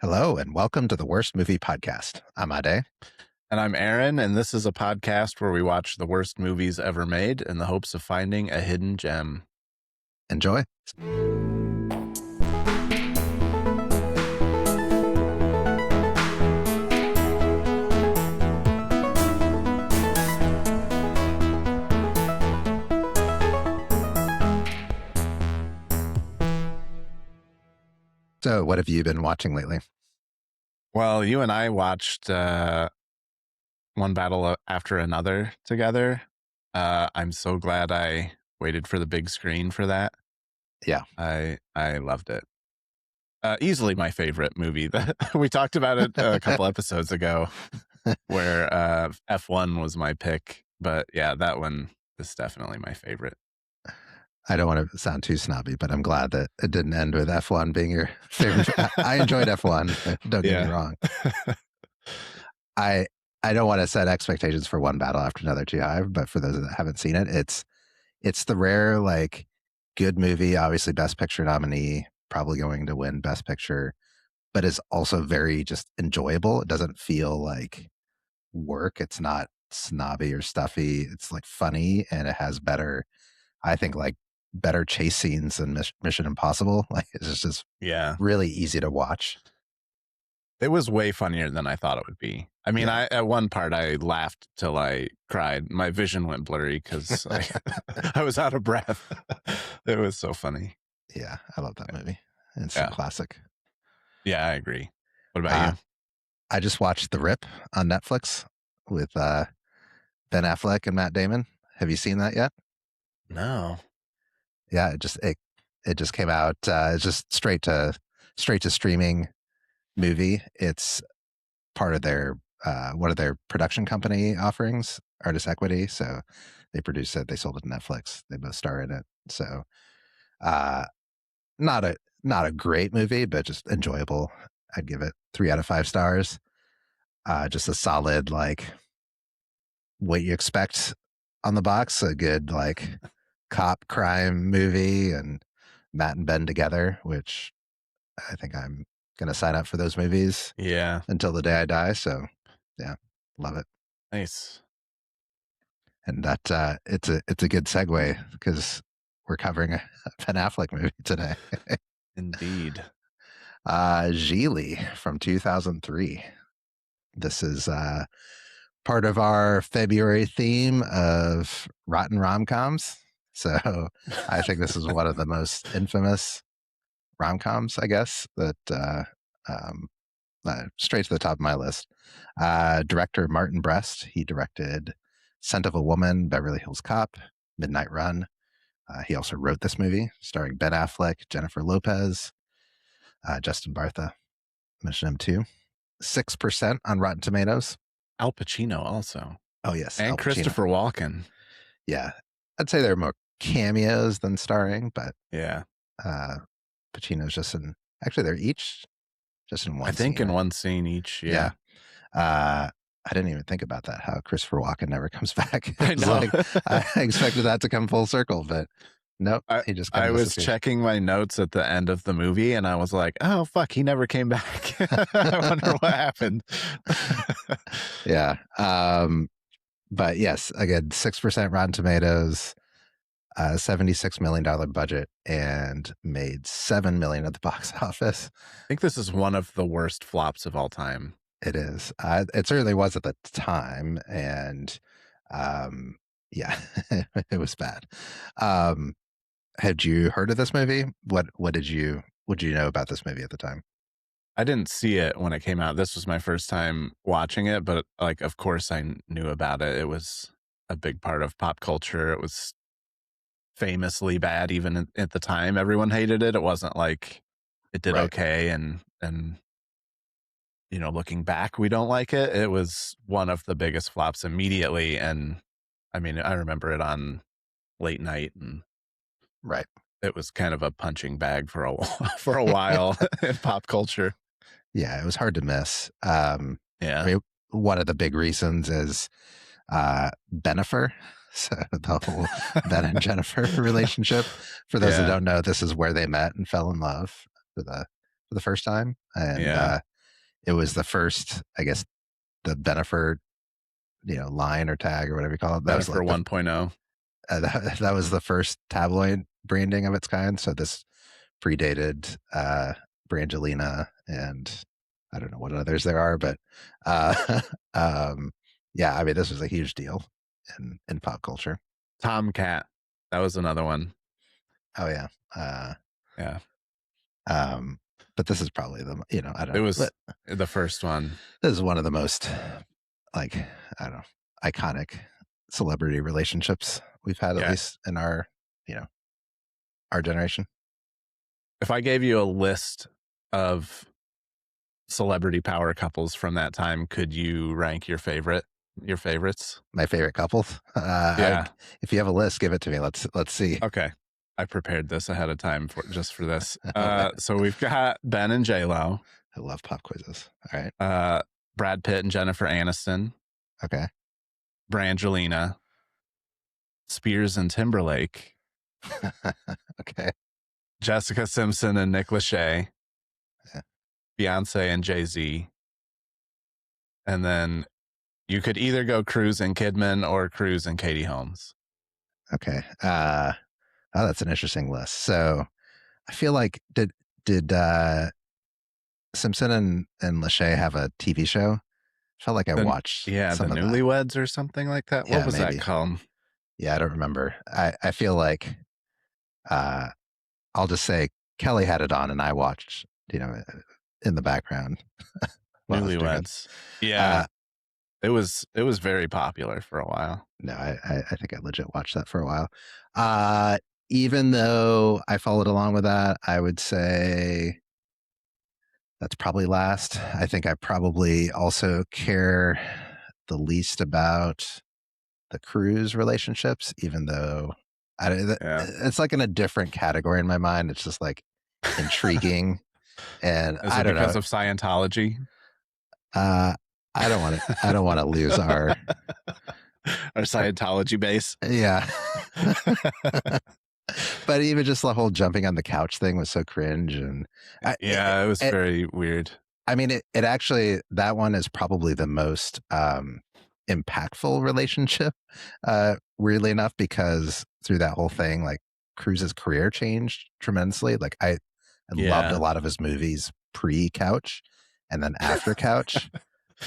Hello, and welcome to the Worst Movie Podcast. I'm Ade. And I'm Aaron, and this is a podcast where we watch the worst movies ever made in the hopes of finding a hidden gem. Enjoy. So, what have you been watching lately? Well, you and I watched one battle after another together. I'm so glad I waited for the big screen for that. Yeah. I loved it. Easily my favorite movie. We talked about it a couple episodes ago where F1 was my pick. But yeah, that one is definitely my favorite. I don't want to sound too snobby, but I'm glad that it didn't end with F1 being your favorite. I enjoyed F1. Don't get me wrong. I don't want to set expectations for one battle after another too high, but for those that haven't seen it, it's the rare, like, good movie, obviously Best Picture nominee, probably going to win Best Picture, but is also very just enjoyable. It doesn't feel like work. It's not snobby or stuffy. It's like funny, and it has better, I think, like better chase scenes than Mission Impossible. Like, it's just really easy to watch. It was way funnier than I thought it would be. I mean, at one part I laughed till I cried. My vision went blurry because I was out of breath. It was so funny. Yeah, I love that movie. It's a classic. Yeah, I agree. What about you? I just watched The Rip on Netflix with Ben Affleck and Matt Damon. Have you seen that yet? No. Yeah, it just came out. It's just straight to streaming movie. It's part of their one of their production company offerings, Artist Equity. So they produced it. They sold it to Netflix. They both star in it. So not a great movie, but just enjoyable. I'd give it 3 out of 5 stars. Just a solid, like, what you expect on the box. A good, like, cop crime movie, and Matt and Ben together, which I think I'm going to sign up for those movies until the day I die. So yeah, love it. Nice. And that it's a good segue because we're covering a Ben Affleck movie today. Indeed. Gigli from 2003. This is part of our February theme of rotten rom-coms. So I think this is one of the most infamous rom-coms, I guess, that straight to the top of my list. Director Martin Brest, he directed Scent of a Woman, Beverly Hills Cop, Midnight Run. He also wrote this movie, starring Ben Affleck, Jennifer Lopez, Justin Bartha. Mention him too. 6% on Rotten Tomatoes. Al Pacino also. Oh, yes. And Christopher Walken. Yeah. I'd say there are more cameos than starring, but yeah. Pacino's just in, actually, they're each just in one scene. I think in one scene each, yeah. I didn't even think about that, how Christopher Walken never comes back. I know. I expected that to come full circle, but nope. He just I was checking my notes at the end of the movie, and I was like, oh, fuck, he never came back. I wonder what happened. Yeah. But yes, again, 6% Rotten Tomatoes, $76 million budget, and made $7 million at the box office. I think this is one of the worst flops of all time. It is. It certainly was at the time, and yeah, it was bad. Had you heard of this movie? What did you know about this movie at the time? I didn't see it when it came out. This was my first time watching it, but like, of course I knew about it. It was a big part of pop culture. It was famously bad even at the time. Everyone hated it. It wasn't like it did okay, and you know, looking back, we don't like it. It was one of the biggest flops immediately, and I mean, I remember it on late night, and it was kind of a punching bag for a while in pop culture. Yeah, it was hard to miss. I mean, one of the big reasons is Benifer. So the whole Ben and Jennifer relationship. For those that don't know, this is where they met and fell in love for the first time. And it was the first, I guess, the Bennifer, line or tag or whatever you call it. That was Bennifer like 1.0. that was the first tabloid branding of its kind. So this predated Brangelina and I don't know what others there are, but yeah, I mean, this was a huge deal in pop culture. Tomcat. That was another one. Oh yeah. Yeah. But this is probably I don't It know. was But the first one. this is one of the most like, I don't know, iconic celebrity relationships we've had, at Yeah. least in our, our generation. If I gave you a list of celebrity power couples from that time, could you rank your favorites? My favorite couples. Yeah. If you have a list, give it to me. Let's see. Okay. I prepared this ahead of time just for this. So we've got Ben and J-Lo. I love pop quizzes. All right. Brad Pitt and Jennifer Aniston. Okay. Brangelina. Spears and Timberlake. Okay. Jessica Simpson and Nick Lachey. Yeah. Beyonce and Jay-Z. And then you could either go Cruz and Kidman or Cruz and Katie Holmes. Okay. Oh, that's an interesting list. So I feel like did Simpson and Lachey have a TV show? I felt like I watched the some of Newlyweds or something like that. Yeah, what was maybe. that called? Yeah, I don't remember. I feel like I'll just say Kelly had it on and I watched, in the background. Newlyweds. Yeah. It was very popular for a while. No, I think I legit watched that for a while. Even though I followed along with that, I would say that's probably last. I think I probably also care the least about the Cruz relationships, even though it's like in a different category in my mind. It's just like intriguing. And Is I it don't because know. of Scientology? I don't want to lose our Scientology base. Yeah. But even just the whole jumping on the couch thing was so cringe. And it was very weird. I mean, it actually, that one is probably the most impactful relationship, weirdly enough, because through that whole thing, like Cruz's career changed tremendously. Like I loved a lot of his movies pre-couch and then after couch.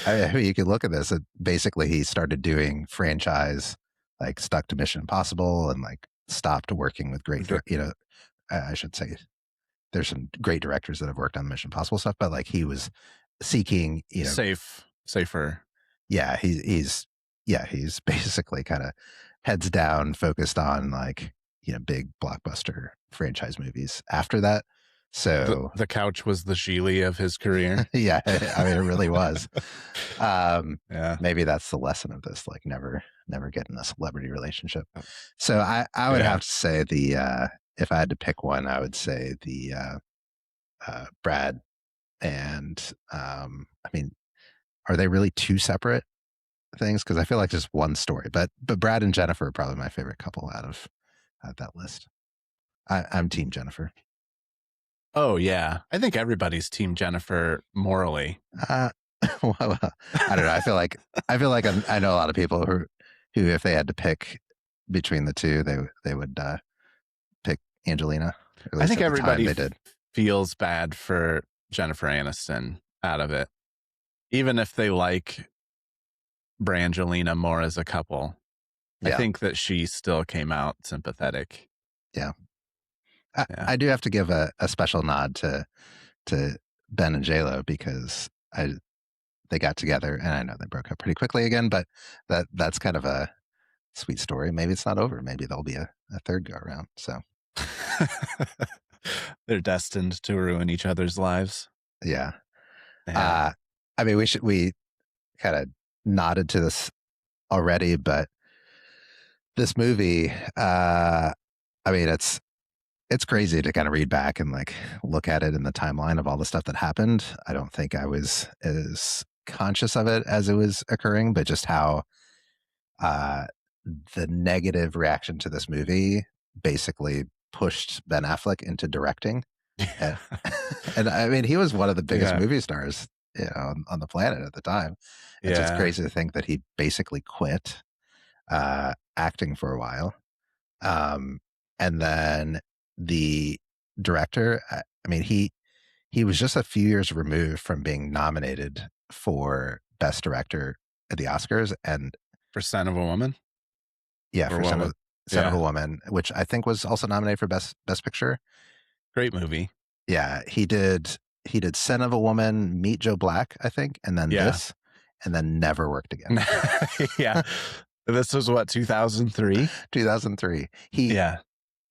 You could look at this. Basically, he started doing franchise, like stuck to Mission Impossible, and like stopped working with great. I should say there's some great directors that have worked on Mission Impossible stuff, but like he was seeking, safer. Yeah, he's basically kind of heads down, focused on like big blockbuster franchise movies after that. So the couch was the Gigli of his career. Yeah, I mean, it really was. Yeah, maybe that's the lesson of this, like never get in a celebrity relationship. So I would have to say if I had to pick one, I would say the Brad and I mean, are they really two separate things? Because I feel like just one story, but Brad and Jennifer are probably my favorite couple out of that list. I'm team Jennifer. Oh yeah, I think everybody's team Jennifer morally. Well, I don't know. I feel like I know a lot of people who if they had to pick between the two, they would pick Angelina. I think everybody feels bad for Jennifer Aniston out of it, even if they like Brangelina more as a couple. Yeah. I think that she still came out sympathetic. Yeah. I do have to give a special nod to Ben and J-Lo because they got together, and I know they broke up pretty quickly again, but that's kind of a sweet story. Maybe it's not over. Maybe there'll be a third go around. So they're destined to ruin each other's lives. Yeah. I mean, we kind of nodded to this already, but this movie, I mean, it's crazy to kind of read back and like look at it in the timeline of all the stuff that happened. I don't think I was as conscious of it as it was occurring, but just how the negative reaction to this movie basically pushed Ben Affleck into directing. And I mean, he was one of the biggest movie stars on the planet at the time. And so it's Yeah. crazy to think that he basically quit acting for a while. And then the director, I mean, he was just a few years removed from being nominated for Best Director at the Oscars, and For Son of a Woman? yeah, Or for what was Son of a yeah. Woman, which I think was also nominated for Best Picture. Great movie. Yeah, he did Son of a Woman, Meet Joe Black, I think, and then Yeah. this, and then never worked again. Yeah. This was what, 2003? 2003. He Yeah.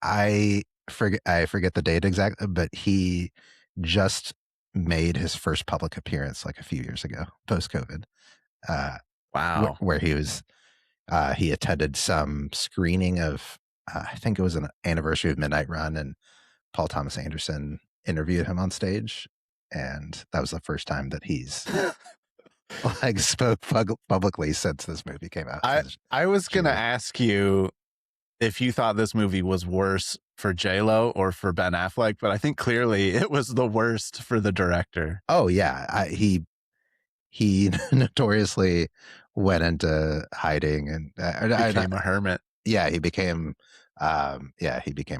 I forget the date exactly, but he just made his first public appearance like a few years ago, post COVID, Wow. where he attended some screening of I think it was an anniversary of Midnight Run, and Paul Thomas Anderson interviewed him on stage, and that was the first time that he's like spoke publicly since this movie came out. I was gonna Julie. ask you if you thought this movie was worse for J-Lo or for Ben Affleck, but I think clearly it was the worst for the director. Oh yeah, he notoriously went into hiding, and Became a hermit. yeah, he became a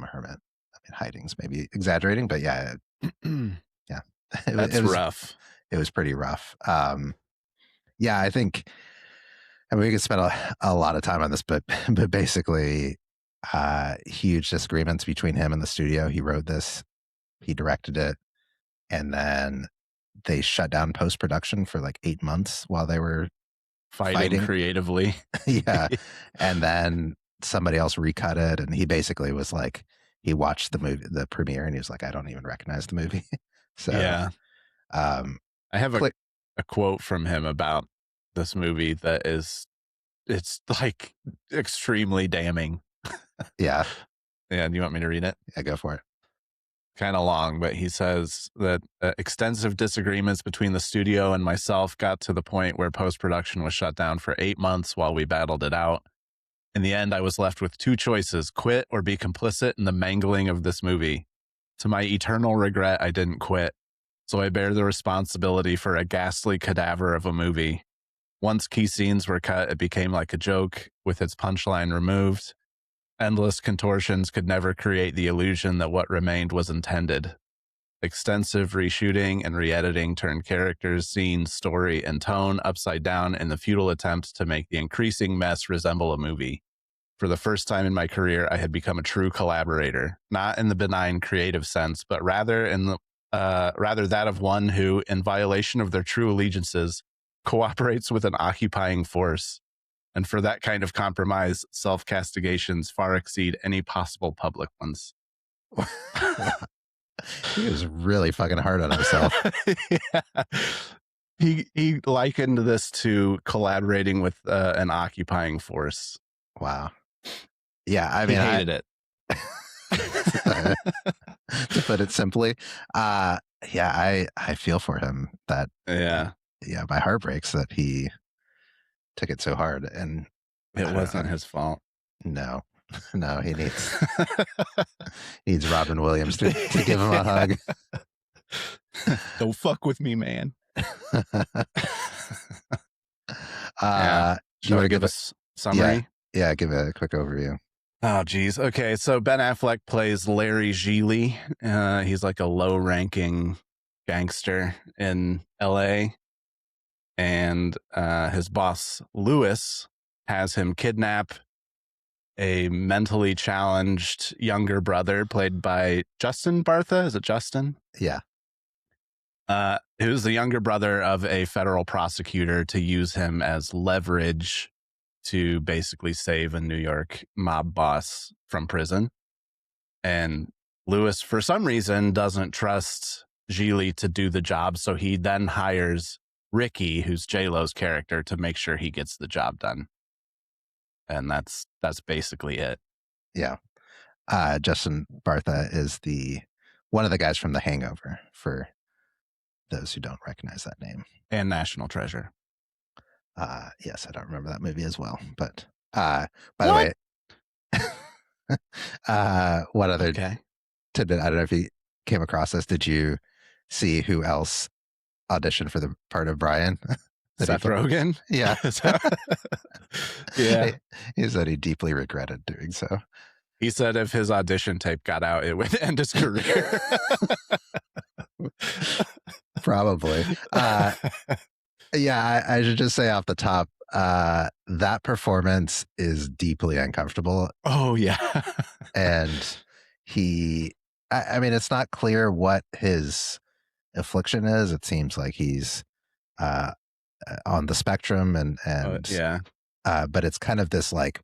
hermit. I mean, hiding's maybe exaggerating, but yeah, yeah, That's rough. It was pretty rough. Yeah, I think, I mean, we could spend a lot of time on this, but basically, huge disagreements between him and the studio. He wrote this, he directed it, and then they shut down post production for like 8 months while they were Fighting creatively. yeah, and then somebody else recut it, and he basically was like, he watched the premiere, and he was like, I don't even recognize the movie. So Yeah. I have click. a quote from him about this movie that it's like extremely damning. Yeah, Yeah, do you want me to read it? yeah, go for it. Kind of long, but he says that extensive disagreements between the studio and myself got to the point where post-production was shut down for 8 months while we battled it out. In the end, I was left with two choices: quit or be complicit in the mangling of this movie. To my eternal regret, I didn't quit. So I bear the responsibility for a ghastly cadaver of a movie. Once key scenes were cut, it became like a joke, with its punchline removed. Endless contortions could never create the illusion that what remained was intended. Extensive reshooting and re-editing turned characters, scenes, story, and tone upside down in the futile attempt to make the increasing mess resemble a movie. For the first time in my career, I had become a true collaborator, not in the benign creative sense, but rather that of one who, in violation of their true allegiances, cooperates with an occupying force. And for that kind of compromise, self-castigations far exceed any possible public ones. He was really fucking hard on himself. Yeah. He likened this to collaborating with an occupying force. Wow. Yeah, I He mean, hated it. To put it simply, yeah, I feel for him. That Yeah, my heart breaks that he took it so hard, and it wasn't his fault. No, no, he needs Robin Williams to give him a hug. Don't fuck with me, man. Do you want to give a summary? Yeah, give a quick overview. Oh, geez. Okay, so Ben Affleck plays Larry Gigli. He's like a low-ranking gangster in L.A., and his boss, Lewis, has him kidnap a mentally challenged younger brother played by Justin Bartha. Is it Justin? Yeah. Who's the younger brother of a federal prosecutor, to use him as leverage to basically save a New York mob boss from prison. And Lewis, for some reason, doesn't trust Gigli to do the job, so he then hires Ricky, who's J-Lo's character, to make sure he gets the job done. And that's basically it. Yeah. Justin Bartha is one of the guys from The Hangover, for those who don't recognize that name. And National Treasure. Yes, I don't remember that movie as well. But by the way, what other tidbit? I don't know if you came across this. Did you see who else audition for the part of Brian that he Seth put. Rogen. Yeah. Yeah. He said he deeply regretted doing so. He said if his audition tape got out, it would end his career. Probably. Yeah, I should just say off the top, that performance is deeply uncomfortable. Oh, yeah. And I mean, it's not clear what his affliction is. It seems like he's uh, on the spectrum, Yeah. but it's kind of this like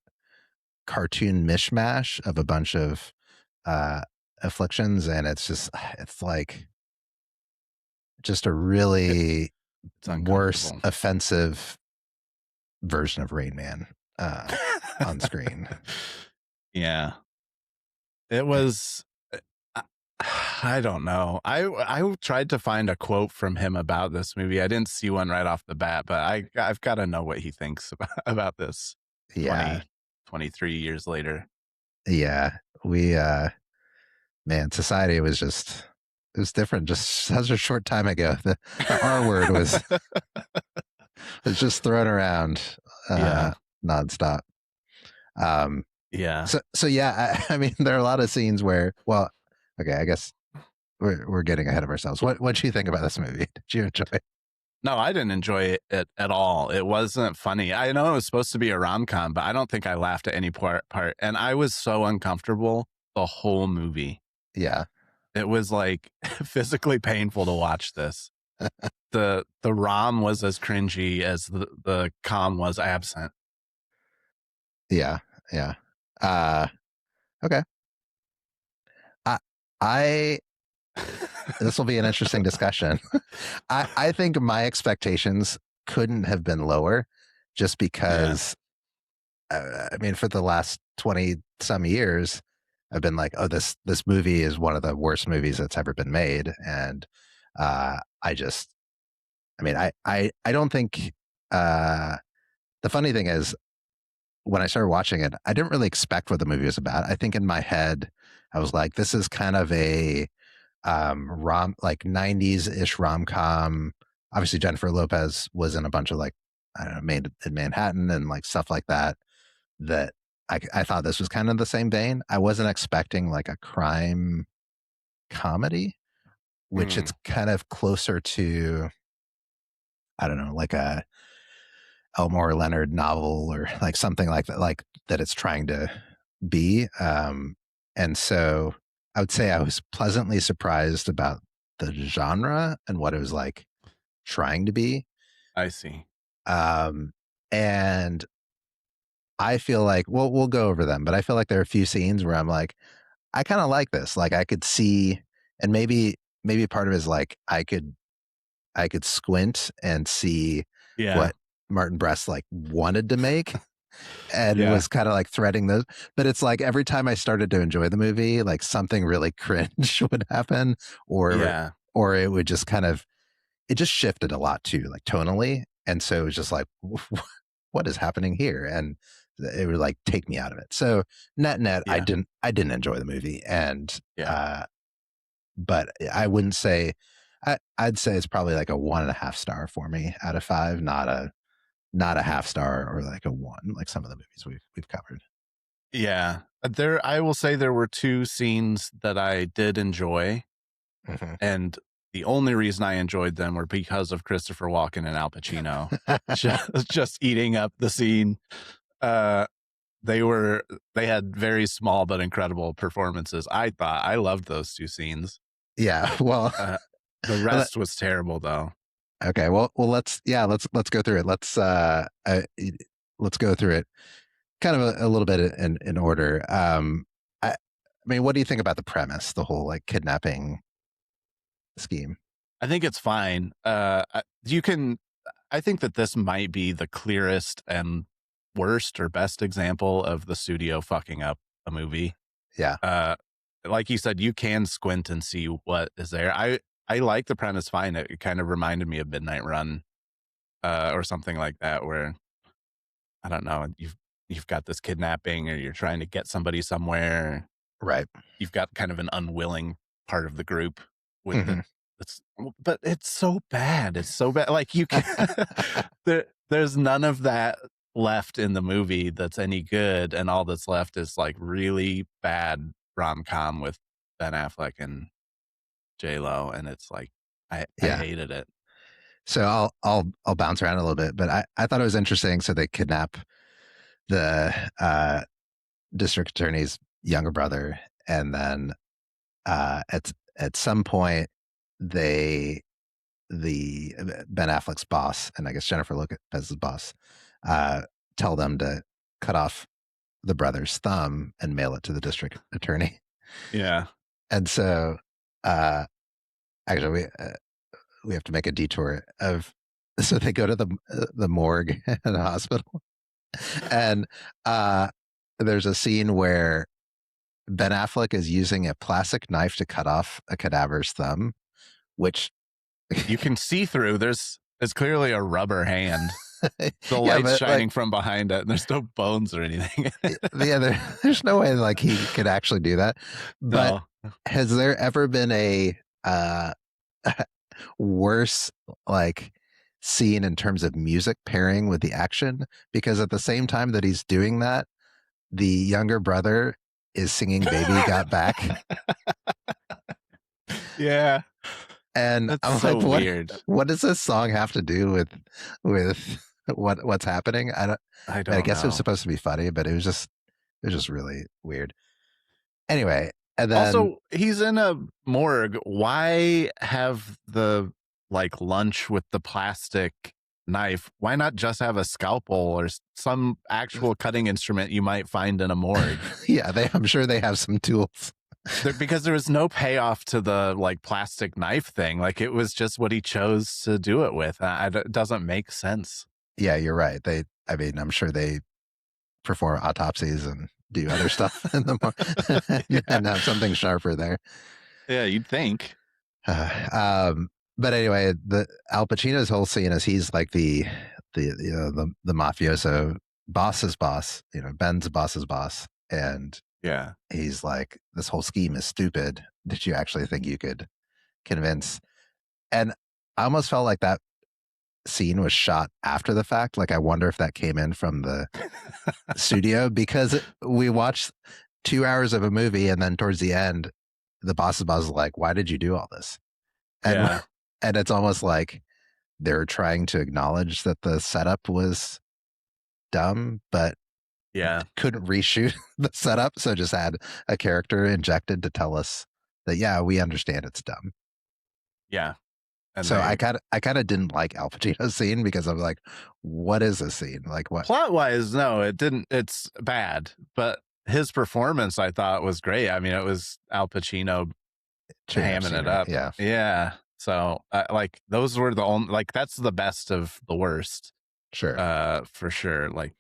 cartoon mishmash of a bunch of uh, afflictions, and it's like just a really It's worse, uncomfortable. offensive version of Rain Man on screen. Yeah. It was I don't know. I tried to find a quote from him about this movie. I didn't see one right off the bat, but I've got to know what he thinks about this Yeah. 23 years later. Yeah. We man, society was it was different just such a short time ago. The R word was just thrown around Yeah. nonstop. Yeah. So yeah, I mean, there are a lot of scenes where, well, okay, I guess we're getting ahead of ourselves. What do you think about this movie? Did you enjoy it? No, I didn't enjoy it at all. It wasn't funny. I know it was supposed to be a rom-com, but I don't think I laughed at any part. And I was so uncomfortable the whole movie. Yeah. It was like physically painful to watch this. The rom was as cringy as the com was absent. Yeah. Yeah. Okay. I this will be an interesting discussion. I think my expectations couldn't have been lower just because I mean, for the last 20 some years, I've been like, oh, this movie is one of the worst movies that's ever been made. And I just, I mean, I don't think, the funny thing is, when I started watching it, I didn't really expect what the movie was about. I think in my head, I was like, this is kind of a like 90s ish rom com. Obviously, Jennifer Lopez was in a bunch of like, I don't know, made in Manhattan and like stuff like that. That I thought this was kind of the same vein. I wasn't expecting like a crime comedy, which it's kind of closer to, I don't know, like a Elmore Leonard novel or like something like that it's trying to be. And so I would say I was pleasantly surprised about the genre and what it was like trying to be. I see. And I feel like, well, we'll go over them, but I feel like there are a few scenes where I'm like, I kind of like this. Like I could see, and maybe part of it is like I could squint and see what Martin Brest like wanted to make and was kind of like threading those. But it's like every time I started to enjoy the movie, like something really cringe would happen, or it would just kind of, it just shifted a lot too, like tonally. And so it was just like, what is happening here? And it would like take me out of it. So net, I didn't enjoy the movie. And, but I wouldn't say, I'd say it's probably like a 1.5 star for me out of 5, not a half star or like a 1, like some of the movies we've covered. Yeah. I will say there were 2 scenes that I did enjoy. Mm-hmm. And the only reason I enjoyed them were because of Christopher Walken and Al Pacino just eating up the scene. They had very small but incredible performances. I loved those 2 scenes. Yeah. Well, the rest was terrible though. Okay. Well, let's go through it. Let's go through it kind of a little bit in order. I mean, what do you think about the premise, the whole like kidnapping scheme? I think it's fine. I think that this might be the clearest and worst or best example of the studio fucking up a movie. Yeah. Like you said, you can squint and see what is there. I like the premise fine. It kind of reminded me of Midnight Run, or something like that, where I don't know, you've got this kidnapping or you're trying to get somebody somewhere. Right. You've got kind of an unwilling part of the group with the but it's so bad. It's so bad. Like you can, there's none of that left in the movie that's any good, and all that's left is like really bad rom-com with Ben Affleck and J Lo, and it's like I Yeah. hated it. So I'll bounce around a little bit, but I thought it was interesting. So they kidnap the district attorney's younger brother, and then at some point they the Ben Affleck's boss and I guess Jennifer Lopez's boss tell them to cut off the brother's thumb and mail it to the district attorney. Yeah. And so actually we have to make a detour of so they go to the morgue in the hospital, and there's a scene where Ben Affleck is using a plastic knife to cut off a cadaver's thumb, which you can see through. It's clearly a rubber hand. The light's shining from behind it, and there's no bones or anything. There's no way like he could actually do that. But has there ever been a worse like scene in terms of music pairing with the action? Because at the same time that he's doing that, the younger brother is singing "Baby Got Back." Yeah. And that's I'm so like, weird. What does this song have to do with what's happening? I guess it was supposed to be funny, but it was just really weird. Anyway, and then also he's in a morgue. Why have the like lunch with the plastic knife? Why not just have a scalpel or some actual cutting instrument you might find in a morgue? Yeah, I'm sure they have some tools. Because there was no payoff to the like plastic knife thing. Like it was just what he chose to do it with. It doesn't make sense. Yeah, you're right. I'm sure they perform autopsies and do other stuff in the morning and have something sharper there. Yeah, you'd think. But anyway, the Al Pacino's whole scene is he's like the mafioso boss's boss, Ben's boss's boss, and yeah, he's like, this whole scheme is stupid. Did you actually think you could convince? And I almost felt like that scene was shot after the fact. Like I wonder if that came in from the studio, because we watched 2 hours of a movie and then towards the end the boss's boss is like, why did you do all this? And it's almost like they're trying to acknowledge that the setup was dumb, but couldn't reshoot the setup, so just had a character injected to tell us that we understand it's dumb. Yeah. And so I kind of didn't like Al Pacino's scene because I'm like, what is this scene? Like what? Plot wise, no, it didn't. It's bad, but his performance I thought was great. I mean, it was Al Pacino hamming it up. Yeah. Yeah. So like those were the only, like that's the best of the worst. Sure. For sure. Like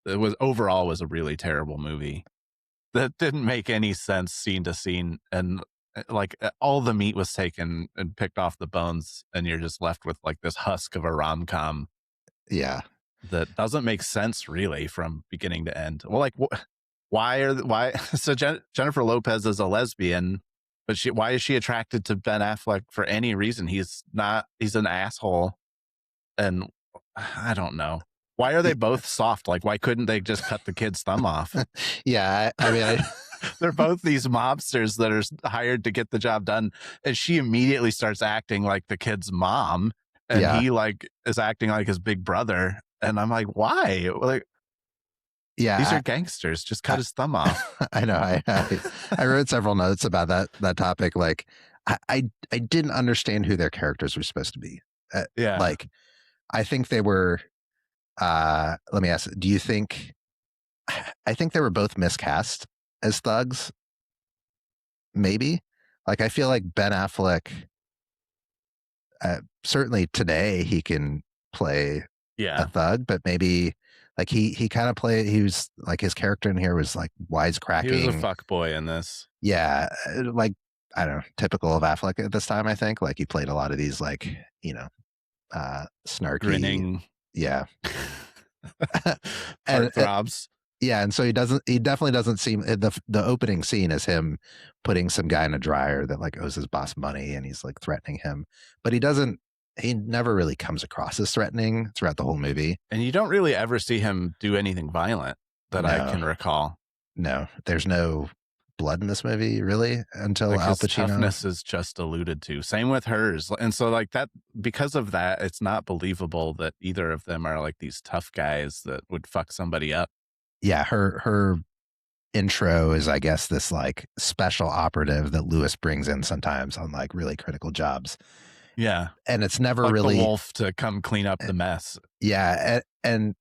it was overall was a really terrible movie that didn't make any sense scene to scene, and like all the meat was taken and picked off the bones, and you're just left with like this husk of a rom-com. Yeah, that doesn't make sense really from beginning to end. Well, like why? So Jennifer Lopez is a lesbian, but why is she attracted to Ben Affleck for any reason? He's an asshole, and I don't know. Why are they both soft? Like, why couldn't they just cut the kid's thumb off? Yeah, I mean, they're both these mobsters that are hired to get the job done. And she immediately starts acting like the kid's mom. And he like is acting like his big brother. And I'm like, why? Like, these are gangsters. Just cut his thumb off. I know. I wrote several notes about that topic. Like, I didn't understand who their characters were supposed to be. Like, I think they were. Let me ask, do you think, I think they were both miscast as thugs? Maybe. Like, I feel like Ben Affleck, certainly today he can play a thug, but maybe like he kind of he was like, his character in here was like wisecracking. He was a fuck boy in this. Yeah. Like, I don't know, typical of Affleck at this time, I think. Like he played a lot of these like, snarky. Grinning. Yeah. Heartthrobs. Yeah, and so he definitely doesn't seem the opening scene is him putting some guy in a dryer that like owes his boss money and he's like threatening him. But he never really comes across as threatening throughout the whole movie. And you don't really ever see him do anything violent that I can recall. No, there's no blood in this movie really until like Al his Pacino. Toughness is just alluded to. Same with hers. And so like that, because of that, it's not believable that either of them are like these tough guys that would fuck somebody up. Yeah, her intro is, I guess, this like special operative that Lewis brings in sometimes on like really critical jobs. Yeah. And it's never like really the wolf to come clean up the mess. Yeah. And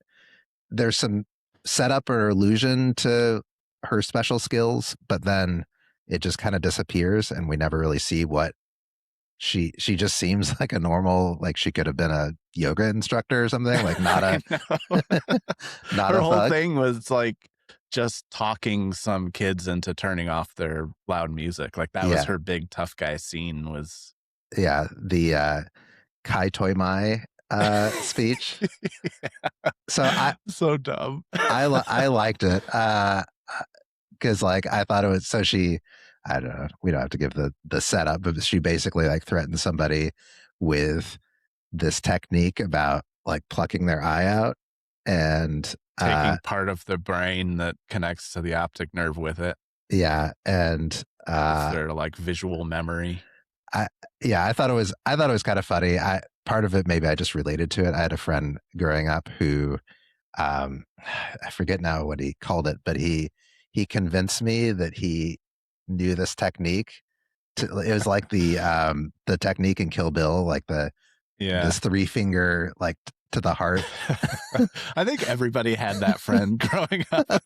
there's some setup or allusion to her special skills, but then it just kind of disappears and we never really see what she just seems like a normal, like she could have been a yoga instructor or something, like not a not her a whole thug. thing was like just talking some kids into turning off their loud music. Like that was her big tough guy scene was the Kai Toi Mai speech. Yeah. So so dumb. I liked it because like I thought it was I don't know, we don't have to give the setup, but she basically like threatened somebody with this technique about like plucking their eye out and taking part of the brain that connects to the optic nerve with it. Yeah, and it's their like visual memory. I thought it was kind of funny. Part of it maybe I just related to it. I had a friend growing up who I forget now what he called it, but he convinced me that he knew this technique. It was like the technique in Kill Bill, like this 3-finger like to the heart. I think everybody had that friend growing up.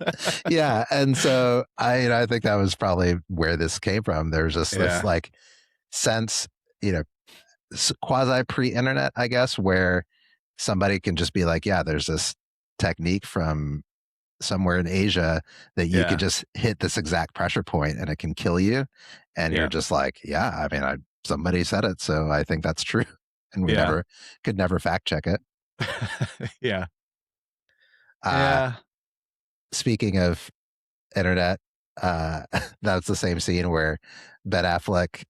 Yeah, and so I think that was probably where this came from. There's just this like sense, quasi pre-internet, I guess, where somebody can just be like, yeah, there's this technique from somewhere in Asia that you could just hit this exact pressure point and it can kill you. And you're just like, yeah, I mean, somebody said it, so I think that's true. And we could never fact check it. Yeah. Speaking of internet, that's the same scene where Ben Affleck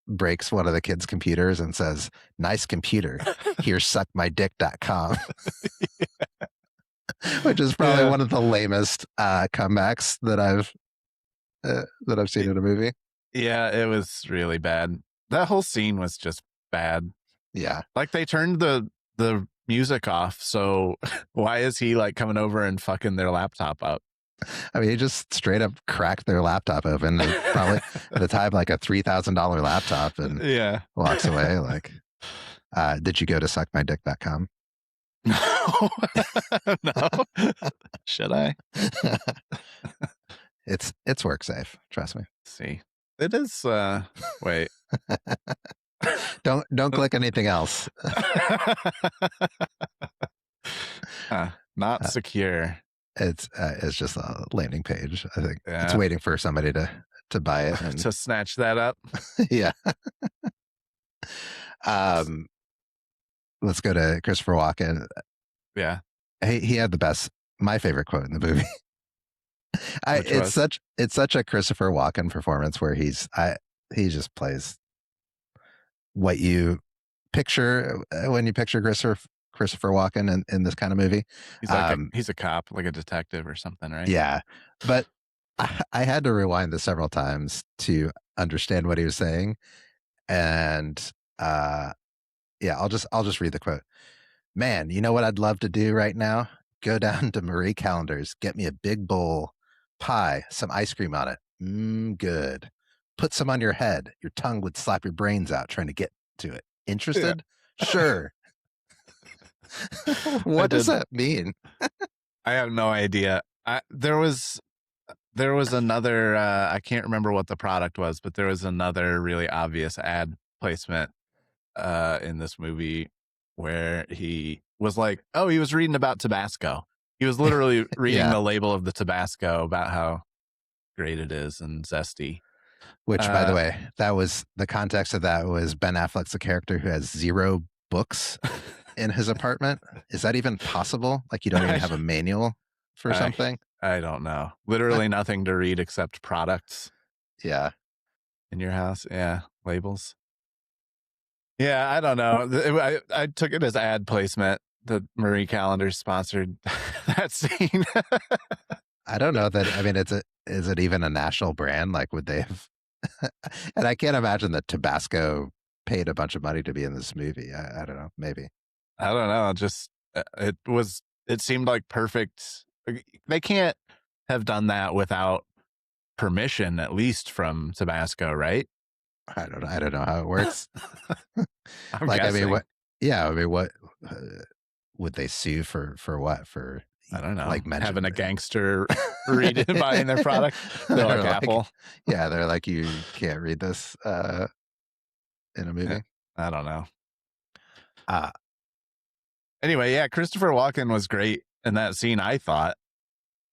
breaks one of the kids' computers and says, "Nice computer. Here's suckmydick.com." Which is probably one of the lamest comebacks that I've seen in a movie. Yeah, it was really bad. That whole scene was just bad. Yeah. Like they turned the music off, so why is he like coming over and fucking their laptop up? I mean, he just straight up cracked their laptop open. Probably at the time like a $3,000 laptop, and walks away. Like, did you go to suckmydick.com? No. No. Should I? It's work safe. Trust me. See, it is. Wait. Don't click anything else. Not secure. It's just a landing page. I think it's waiting for somebody to buy it and to snatch that up. Yeah. Let's go to Christopher Walken. Yeah. He had my favorite quote in the movie. It's such a Christopher Walken performance where he just plays what you picture when you picture Christopher Walken in this kind of movie. He's like he's a cop, like a detective or something, right? Yeah. But I had to rewind this several times to understand what he was saying. And I'll just read the quote. "Man, you know what I'd love to do right now? Go down to Marie Callender's, get me a big bowl, pie, some ice cream on it. Good. Put some on your head. Your tongue would slap your brains out trying to get to it. Interested? Yeah. Sure." What does that mean? I have no idea. There was another, I can't remember what the product was, but there was another really obvious ad placement in this movie where he was like, oh, he was reading about Tabasco. He was literally reading the label of the Tabasco about how great it is and zesty. Which, by the way, that was the context of that was Ben Affleck's a character who has 0 books in his apartment. Is that even possible? Like you don't even have a manual for something. I don't know. Literally nothing to read except products Yeah. in your house. Yeah, labels. Yeah, I don't know. I took it as ad placement that Marie Callender sponsored that scene. I don't know that. I mean, is it even a national brand? Like, would they have? And I can't imagine that Tabasco paid a bunch of money to be in this movie. I don't know. Maybe. I don't know. Just it seemed like perfect. They can't have done that without permission, at least from Tabasco, right? I don't know how it works. I'm Like, I mean, guessing. what? Yeah, I mean, what would they sue for what? For I don't know. like mention Having a gangster read it, buying their product. They're like Apple. Yeah, they're like, you can't read this in a movie. I don't know. Uh Anyway, yeah, Christopher Walken was great in that scene, I thought.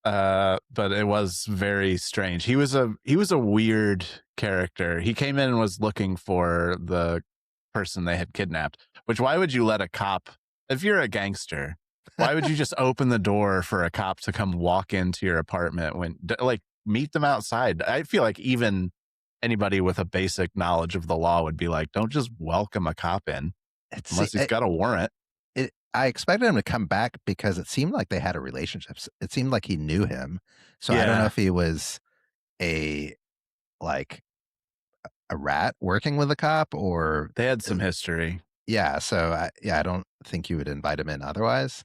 But it was very strange. He was a weird character. He came in and was looking for the person they had kidnapped. Which, why would you let a cop, if you're a gangster, why would you just open the door for a cop to come walk into your apartment when, like, meet them outside? I feel like even anybody with a basic knowledge of the law would be like, don't just welcome a cop in unless he's got a warrant. I expected him to come back because it seemed like they had a relationship. It seemed like he knew him. So I don't know if he was a like a rat working with a cop, or they had some history. Yeah. So I don't think you would invite him in otherwise.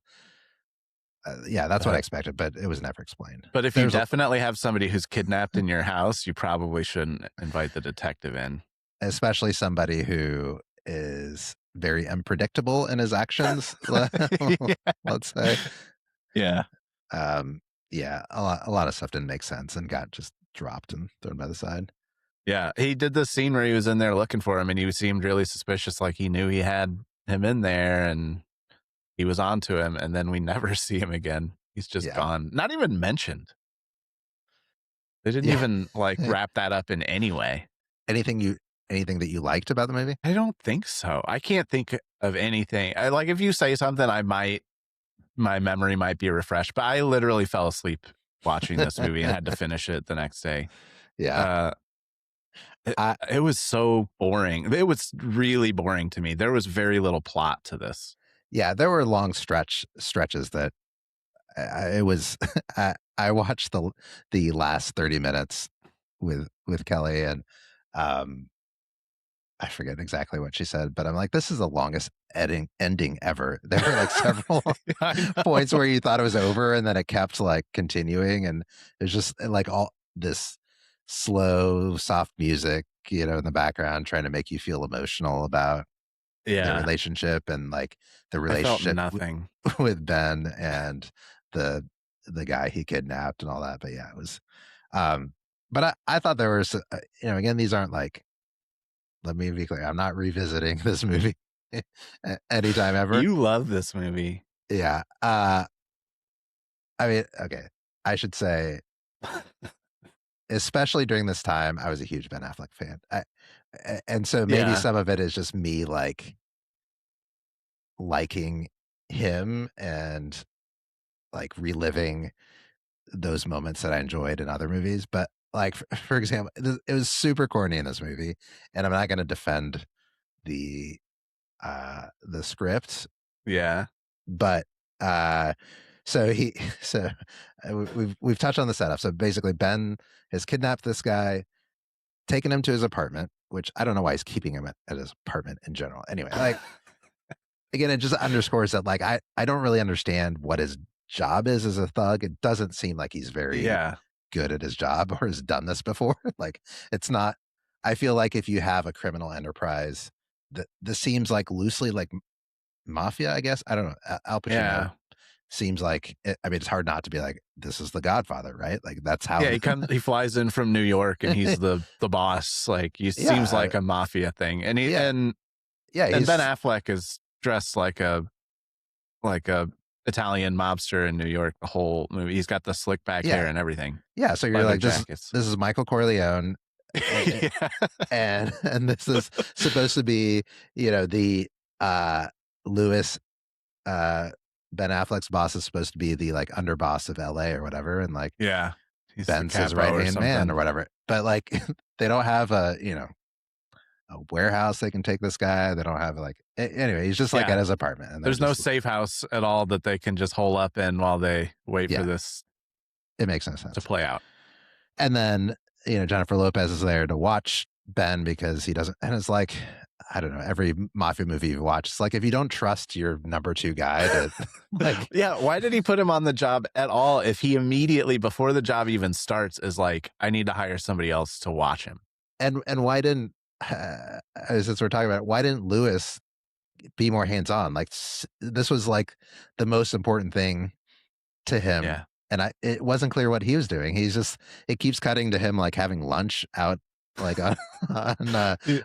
Yeah, that's what I expected, but it was never explained. But if you definitely have somebody who's kidnapped in your house, you probably shouldn't invite the detective in. Especially somebody who is very unpredictable in his actions, let's say. Yeah. Yeah, a lot of stuff didn't make sense and got just dropped and thrown by the side. Yeah, he did this scene where he was in there looking for him, and he seemed really suspicious, like he knew he had him in there, and he was onto him, and then we never see him again. He's just gone. Not even mentioned. They didn't even like wrap that up in any way. Anything that you liked about the movie? I don't think so. I can't think of anything. Like, if you say something, my memory might be refreshed, but I literally fell asleep watching this movie and had to finish it the next day. Yeah. It was so boring. It was really boring to me. There was very little plot to this. Yeah, there were long stretches that it was. I watched the last 30 minutes with Kelly, and I forget exactly what she said, but I'm like, this is the longest ending ever. There were like several points where you thought it was over, and then it kept like continuing, and it's just like all this slow, soft music, in the background, trying to make you feel emotional about the relationship, and like the relationship with Ben and the guy he kidnapped and all that. But yeah, it was. But I thought there was, again, these aren't like. Let me be clear. I'm not revisiting this movie anytime ever. You love this movie. Yeah. I mean, okay. I should say, especially during this time, I was a huge Ben Affleck fan. And so maybe some of it is just me like liking him and like reliving those moments that I enjoyed in other movies. But like, for example, it was super corny in this movie, and I'm not going to defend the script. Yeah. But so we've touched on the setup. So basically Ben has kidnapped this guy, taken him to his apartment, which I don't know why he's keeping him at his apartment in general. Anyway, like again, it just underscores that like I don't really understand what his job is as a thug. It doesn't seem like he's very good at his job or has done this before. Like it's not. I feel like if you have a criminal enterprise, this seems like loosely like mafia, I guess. I don't know. Al Pacino seems like I mean, it's hard not to be like, this is the Godfather, right? Like that's how. Yeah, he flies in from New York and he's the boss. Like he seems like a mafia thing, and and Ben Affleck is dressed like a Italian mobster in New York. The whole movie, he's got the slick back hair and everything. Yeah, so you're like, this is Michael Corleone, and this is supposed to be the Louis Ben Affleck's boss is supposed to be the like underboss of LA or whatever, and like Yeah. He's the Ben's his capo right or hand man something. or whatever. But like they don't have a a warehouse they can take this guy. They don't have like anyway. He's just like Yeah. at his apartment, and There's no just, safe house at all that they can just hole up in while they wait for Yeah. this it makes no to sense. play out. And then Jennifer Lopez is there to watch Ben because he doesn't. And it's like I don't know. Every mafia movie you watch, it's like if you don't trust your number two guy to like Yeah, why did he put him on the job at all if he immediately before the job even starts is like, I need to hire somebody else to watch him? and why didn't since we're talking about it, why didn't Lewis be more hands-on? Like this was like the most important thing to him. Yeah. And it wasn't clear what he was doing. It keeps cutting to him like having lunch out like on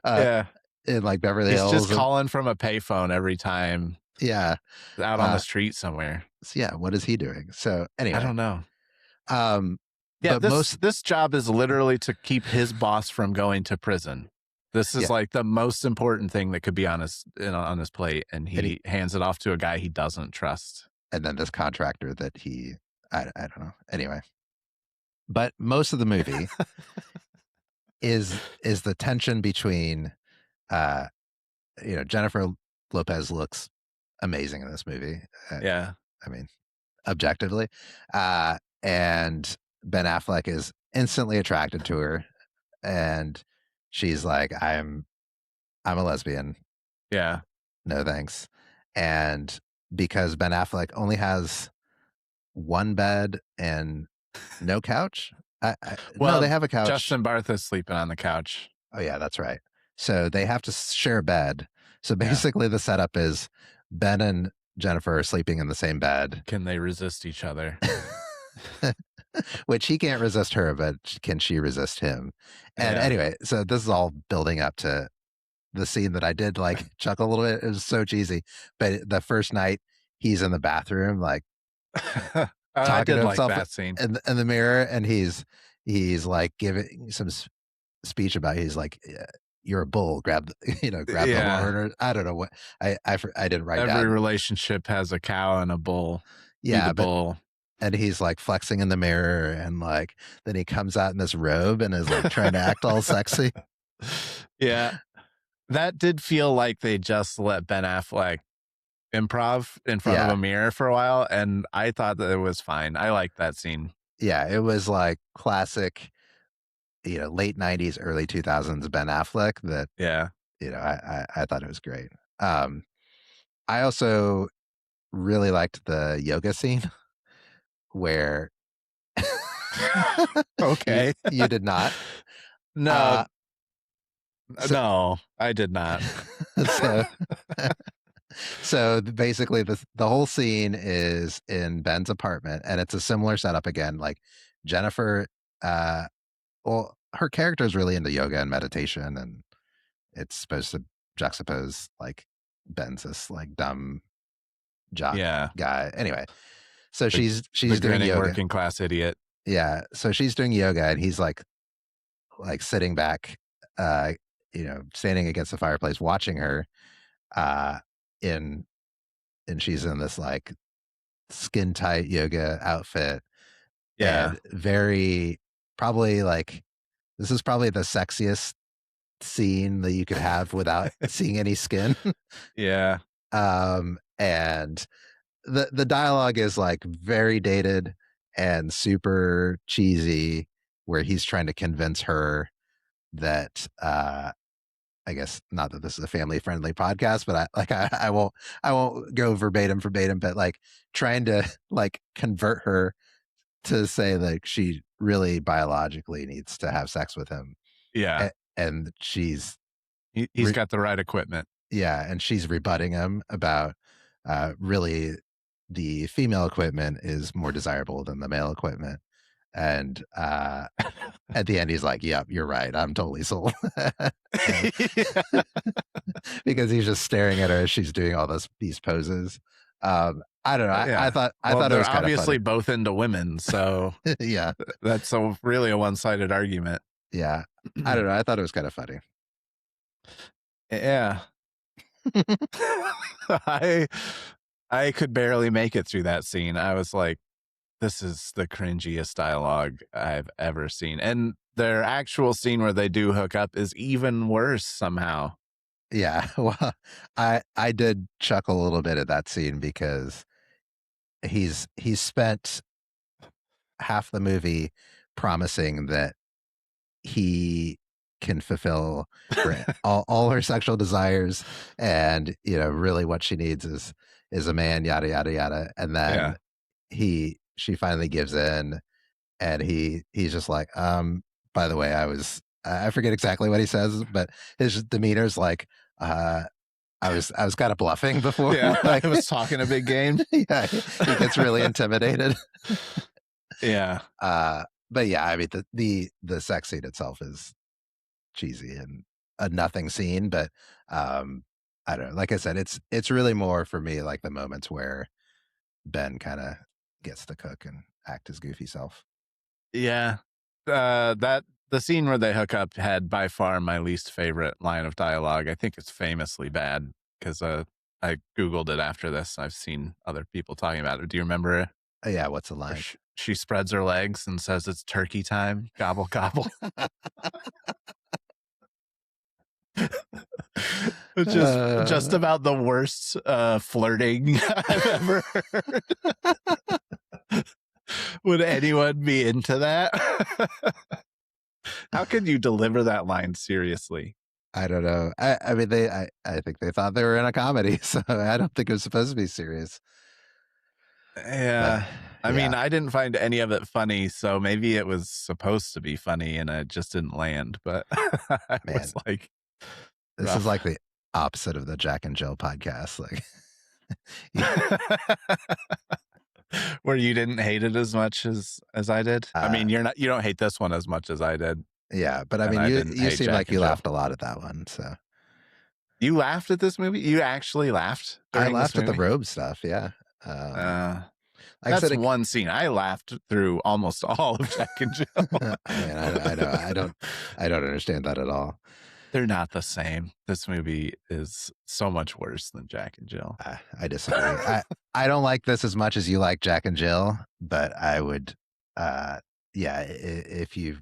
Yeah. in like Beverly He's Hills. just calling from a payphone every time Yeah. out on the street somewhere. So yeah, what is he doing? So anyway. I don't know. Yeah, but this job is literally to keep his boss from going to prison. This is like the most important thing that could be on his plate, and he hands it off to a guy he doesn't trust. And then this contractor that I don't know. Anyway, but most of the movie is the tension between, Jennifer Lopez looks amazing in this movie. Yeah, I mean, objectively, and Ben Affleck is instantly attracted to her, and she's like, I'm a lesbian. Yeah, no thanks. And because Ben Affleck only has one bed and no couch. well, no, they have a couch. Justin Barth is sleeping on the couch. Oh yeah, that's right. So they have to share a bed. So basically, the setup is Ben and Jennifer are sleeping in the same bed. Can they resist each other? Which he can't resist her, but can she resist him? And anyway, so this is all building up to the scene that I did like chuckle a little bit. It was so cheesy. But the first night he's in the bathroom, like talking to himself that scene in the mirror, and he's like giving some speech about, he's like, you're a bull, grab the horn, or I don't know what I didn't write down. Every relationship has a cow and a bull. Yeah, bull. And he's like flexing in the mirror, and like then he comes out in this robe and is like trying to act all sexy. Yeah, that did feel like they just let Ben Affleck improv in front of a mirror for a while, and I thought that it was fine. I liked that scene. Yeah, it was like classic, late 90s, early 2000s Ben Affleck that, I thought it was great. I also really liked the yoga scene where okay. you did not. No. No, I did not. So basically the whole scene is in Ben's apartment, and it's a similar setup again. Like Jennifer, her character is really into yoga and meditation, and it's supposed to juxtapose like Ben's this like dumb jock guy. Anyway, so she's doing yoga. Working class idiot. Yeah. So she's doing yoga, and he's like sitting back, standing against the fireplace watching her, and she's in this like skin tight yoga outfit. Yeah. And very probably like, this is probably the sexiest scene that you could have without seeing any skin. Yeah. And the dialogue is like very dated and super cheesy, where he's trying to convince her that, I guess not that this is a family friendly podcast, but I won't go verbatim, but like trying to like convert her to say that she really biologically needs to have sex with him. Yeah. And he's got the right equipment. Yeah. And she's rebutting him about, really the female equipment is more desirable than the male equipment. And at the end, he's like, "Yep, you're right. I'm totally sold." Because he's just staring at her as she's doing all these poses. I don't know. I thought it was kind obviously of both into women, so yeah, that's really a one-sided argument. Yeah, I don't know. I thought it was kind of funny. Yeah. I could barely make it through that scene. I was like, this is the cringiest dialogue I've ever seen. And their actual scene where they do hook up is even worse somehow. Yeah, well, I did chuckle a little bit at that scene because he's spent half the movie promising that he can fulfill all her sexual desires, and really what she needs is a man, yada yada yada. And then she finally gives in, and he's just like, by the way, I forget exactly what he says, but his demeanor's like, I was kind of bluffing before. Yeah, like, I was talking a big game. Yeah, he gets really intimidated. Yeah. But yeah, I mean the sex scene itself is cheesy and a nothing scene, but I don't know. Like I said, it's really more for me like the moments where Ben kind of gets to cook and act his goofy self. Yeah. The scene where they hook up had by far my least favorite line of dialogue. I think it's famously bad because I Googled it after this. I've seen other people talking about it. Do you remember it? Yeah, what's the line? She spreads her legs and says it's turkey time. Gobble, gobble. It's just about the worst flirting I've ever heard. Would anyone be into that? How could you deliver that line seriously? I don't know. I mean, I think they thought they were in a comedy, so I don't think it was supposed to be serious. Yeah. I mean, I didn't find any of it funny, so maybe it was supposed to be funny and it just didn't land. But I was like, this is like the opposite of the Jack and Jill podcast. Like, where you didn't hate it as much as I did. I mean, you don't hate this one as much as I did. Yeah, but I mean, you seem like you laughed a lot at that one. So you laughed at this movie? You actually laughed? I laughed at the robe stuff. Yeah. Like that's one scene. I laughed through almost all of Jack and Jill. I don't understand that at all. They're not the same. This movie is so much worse than Jack and Jill. I disagree. I don't like this as much as you like Jack and Jill, but I would, if you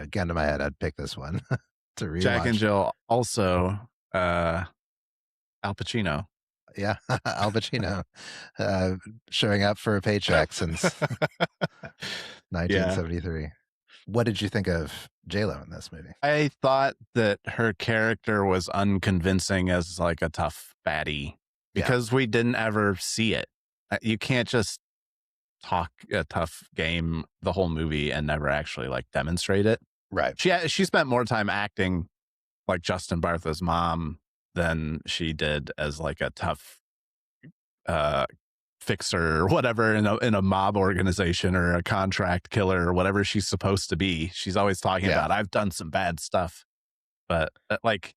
gun to my head, I'd pick this one to rewatch. Jack and Jill, also Al Pacino. Yeah, Al Pacino showing up for a paycheck since 1973. Yeah. What did you think of J-Lo in this movie? I thought that her character was unconvincing as like a tough baddie because we didn't ever see it. You can't just talk a tough game the whole movie and never actually like demonstrate it. Right. She spent more time acting like Justin Bartha's mom than she did as like a tough fixer or whatever in a mob organization or a contract killer or whatever she's supposed to be. She's always talking about, I've done some bad stuff. But like,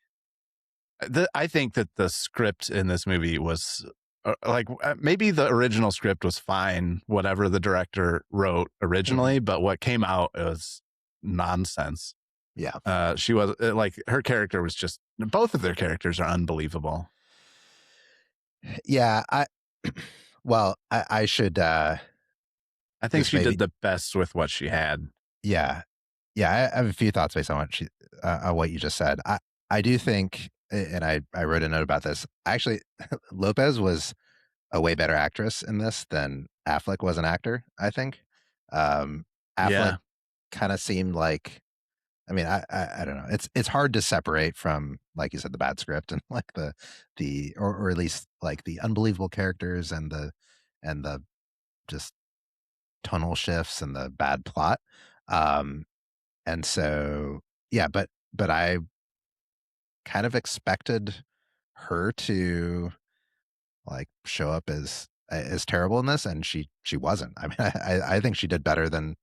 I think that the script in this movie was maybe the original script was fine, whatever the director wrote originally, but what came out was nonsense. Yeah. She was like, her character was just, both of their characters are unbelievable. Yeah. I should. I think she did the best with what she had. Yeah. Yeah. I have a few thoughts based on what you just said. I do think, and I wrote a note about this. Actually, Lopez was a way better actress in this than Affleck was an actor, I think. Affleck kind of seemed like, I mean, I don't know. It's hard to separate from, like you said, the bad script and like or at least like the unbelievable characters and the just tonal shifts and the bad plot. And so, yeah, but I kind of expected her to like show up as terrible in this, and she wasn't. I mean, I think she did better than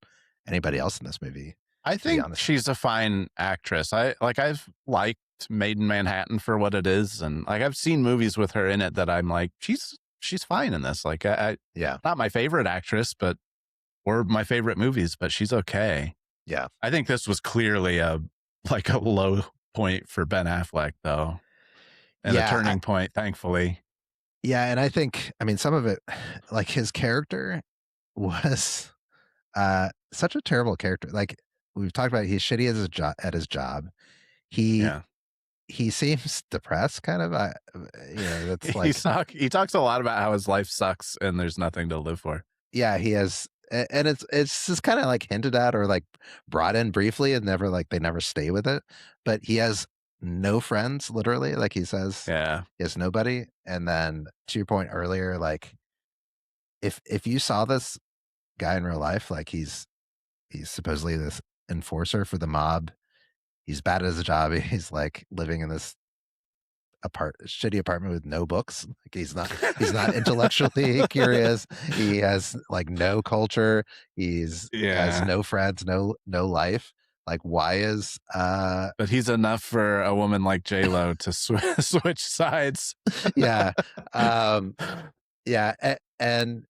anybody else in this movie. I think she's a fine actress. I've liked Made in Manhattan for what it is, and like I've seen movies with her in it that I'm like, she's fine in this. Like, not my favorite actress, or my favorite movies, but she's okay. Yeah, I think this was clearly a low point for Ben Affleck, though, and a turning point, thankfully. Yeah, and I think, I mean, some of it, like his character was such a terrible character. Like we've talked about, he's shitty at his job. He Yeah. he seems depressed, kind of. That's like, He talks a lot about how his life sucks and there's nothing to live for. yeah, he has, and it's just kind of like hinted at or like brought in briefly, and never like they never stay with it. But he has no friends, literally. Like he says, Yeah. he has nobody. And then to your point earlier, like if you saw this guy in real life, like he's supposedly this enforcer for the mob. He's bad at his job. He's like living in this shitty apartment with no books. Like he's not intellectually curious. He has like no culture. He's has Yeah. no friends, no life. Like why is But he's enough for a woman like J-Lo to switch sides. yeah. Um yeah, and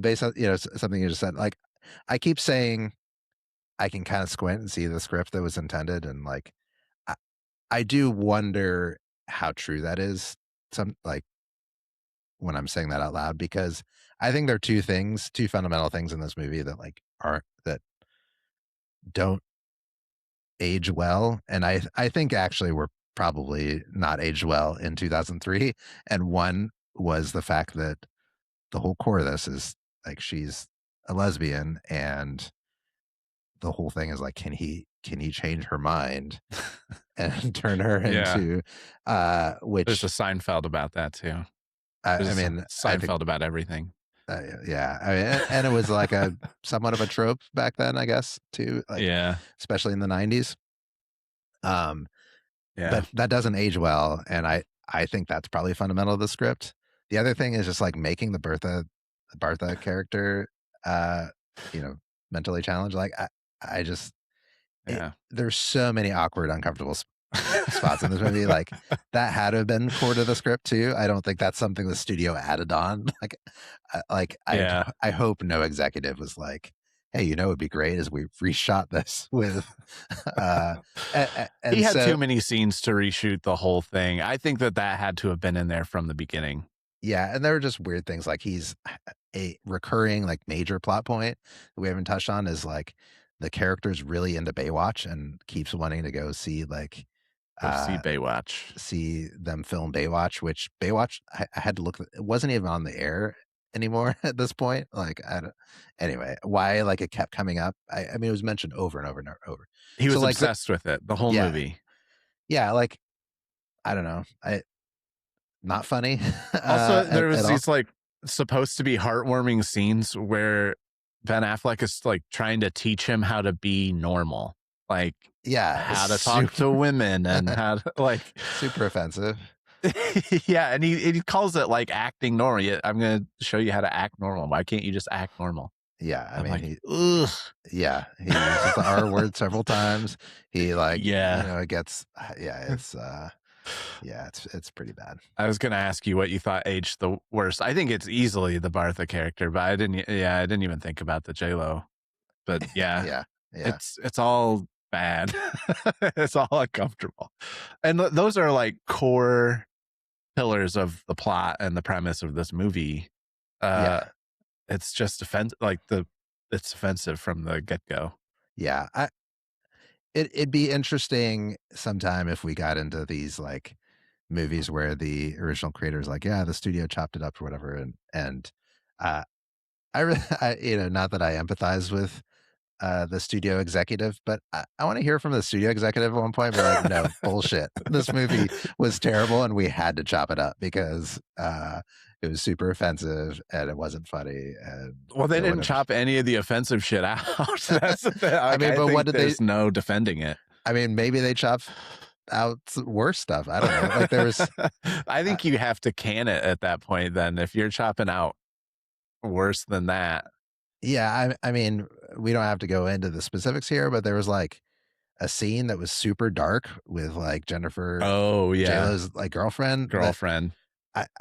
based on something you just said, like I keep saying I can kind of squint and see the script that was intended, and like I, I do wonder how true that is. Some like when I'm saying that out loud, because I think there are two fundamental things in this movie that like aren't that don't age well, and I think actually were probably not aged well in 2003. And one was the fact that the whole core of this is like she's a lesbian, and the whole thing is like, can he change her mind and turn her Yeah. into There's a which Seinfeld about that too. I There's a mean, I think Seinfeld about everything. yeah, I mean, and it was like a somewhat of a trope back then, I guess, too, like Yeah. especially in the 90s. Um, Yeah. but that doesn't age well, and I think that's probably fundamental to the script. The other thing is just like making the Bertha character, uh, you know, mentally challenged. Like I just Yeah. there's so many awkward, uncomfortable spots in this movie. Like that had to have been core to the script too. I don't think that's something the studio added on. Like Yeah. I hope no executive was like, "Hey, it'd be great as we reshot this with," uh, He and had so too many scenes to reshoot the whole thing. I think that had to have been in there from the beginning. yeah, and there were just weird things like he's a recurring like major plot point that we haven't touched on is like the character's really into Baywatch and keeps wanting to go see like Go see uh Baywatch. see them film Baywatch, which Baywatch I had to look. It wasn't even on the air anymore at this point. Like I don't. Anyway, why like it kept coming up? I mean, it was mentioned over and over and over. He So was like, obsessed with it the whole yeah, movie. yeah, like I don't know, not funny Also, there at was all. these like supposed to be heartwarming scenes where Ben Affleck is like trying to teach him how to be normal, like Yeah, how to talk super to women and how to like super offensive. yeah, and he calls it like acting normal. Yeah, I'm gonna show you how to act normal. Why can't you just act normal? Yeah, I I'm mean like, ugh. he uses the R word several times. He like Yeah. it gets it's pretty bad. I was gonna ask you what you thought aged the worst. I think it's easily the Bartha character, but I didn't. Yeah, I didn't even think about the J Lo. But yeah, Yeah, yeah, it's all bad. It's all uncomfortable, and those are like core pillars of the plot and the premise of this movie. Uh, yeah. it's just offensive. It's offensive from the get go. Yeah, it'd be interesting sometime if we got into these like movies where the original creator is like, yeah, the studio chopped it up or whatever, and uh, I really, not that I empathize with the studio executive, but I want to hear from the studio executive at one point, be like, no, bullshit. This movie was terrible and we had to chop it up because it was super offensive and it wasn't funny. And Well, they it didn't wouldn't have. chop any of the offensive shit out. That's the thing. I Like, mean, I but what think did they? there's no defending it. I mean, maybe they chopped out worse stuff. I don't know. Like there was, I uh, think you have to can it at that point. Then, if you're chopping out worse than that, yeah. I mean, we don't have to go into the specifics here, but there was like a scene that was super dark with like Jennifer oh J yeah, Lo's like girlfriend that girlfriend.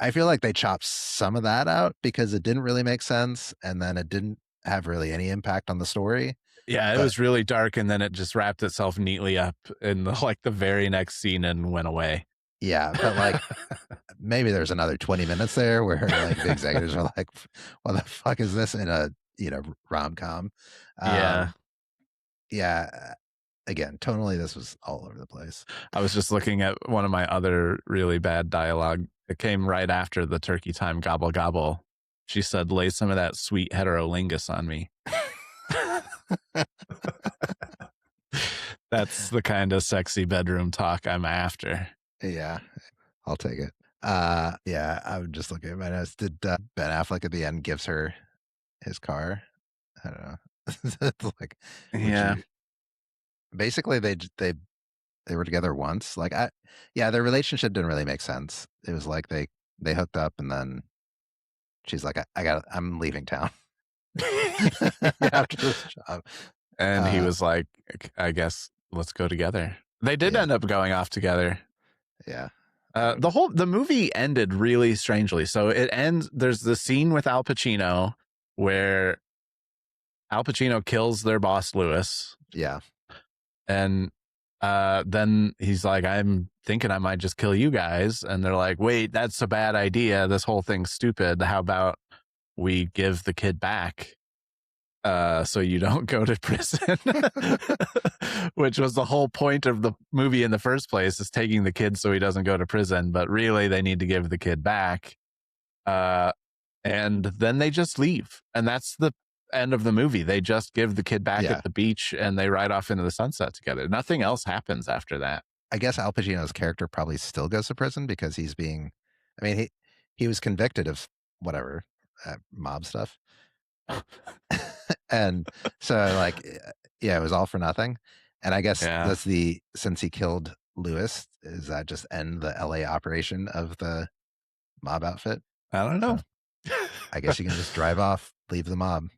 I feel like they chopped some of that out because it didn't really make sense, and then it didn't have really any impact on the story. Yeah, it But was really dark, and then it just wrapped itself neatly up in the very next scene and went away. Yeah, but like maybe there's another 20 minutes there where like the executives are like, what the fuck is this in a, rom-com? Yeah. Um, yeah, again, tonally, this was all over the place. I was just looking at one of my other really bad dialogue. It came right after the turkey time gobble gobble. She said, lay some of that sweet heterolingus on me. That's the kind of sexy bedroom talk I'm after. Yeah, I'll take it. Yeah, I would just look at my notes. Did Ben Affleck at the end gives her his car? I don't know. It's like, would Yeah. you? Basically, they were together once. Like, yeah, their relationship didn't really make sense. It was like they hooked up, and then she's like, I'm leaving town Yeah. after this job. And he was like, I guess let's go together. They did Yeah. end up going off together. Yeah. The movie ended really strangely. So it ends. There's the scene with Al Pacino where Al Pacino kills their boss Lewis, Yeah. and then he's like, "I'm thinking I might just kill you guys," and they're like, "Wait, that's a bad idea. This whole thing's stupid. How about we give the kid back?" So you don't go to prison, which was the whole point of the movie in the first place, is taking the kid so he doesn't go to prison. But really, they need to give the kid back. And then they just leave. And that's the end of the movie. They just give the kid back at the beach and they ride off into the sunset together. Nothing else happens after that. I guess Al Pacino's character probably still goes to prison because I mean, he was convicted of whatever, mob stuff. And so like, yeah, it was all for nothing. And I guess since he killed Lewis, does that just end the LA operation of the mob outfit? I don't know. I guess you can just drive off, leave the mob.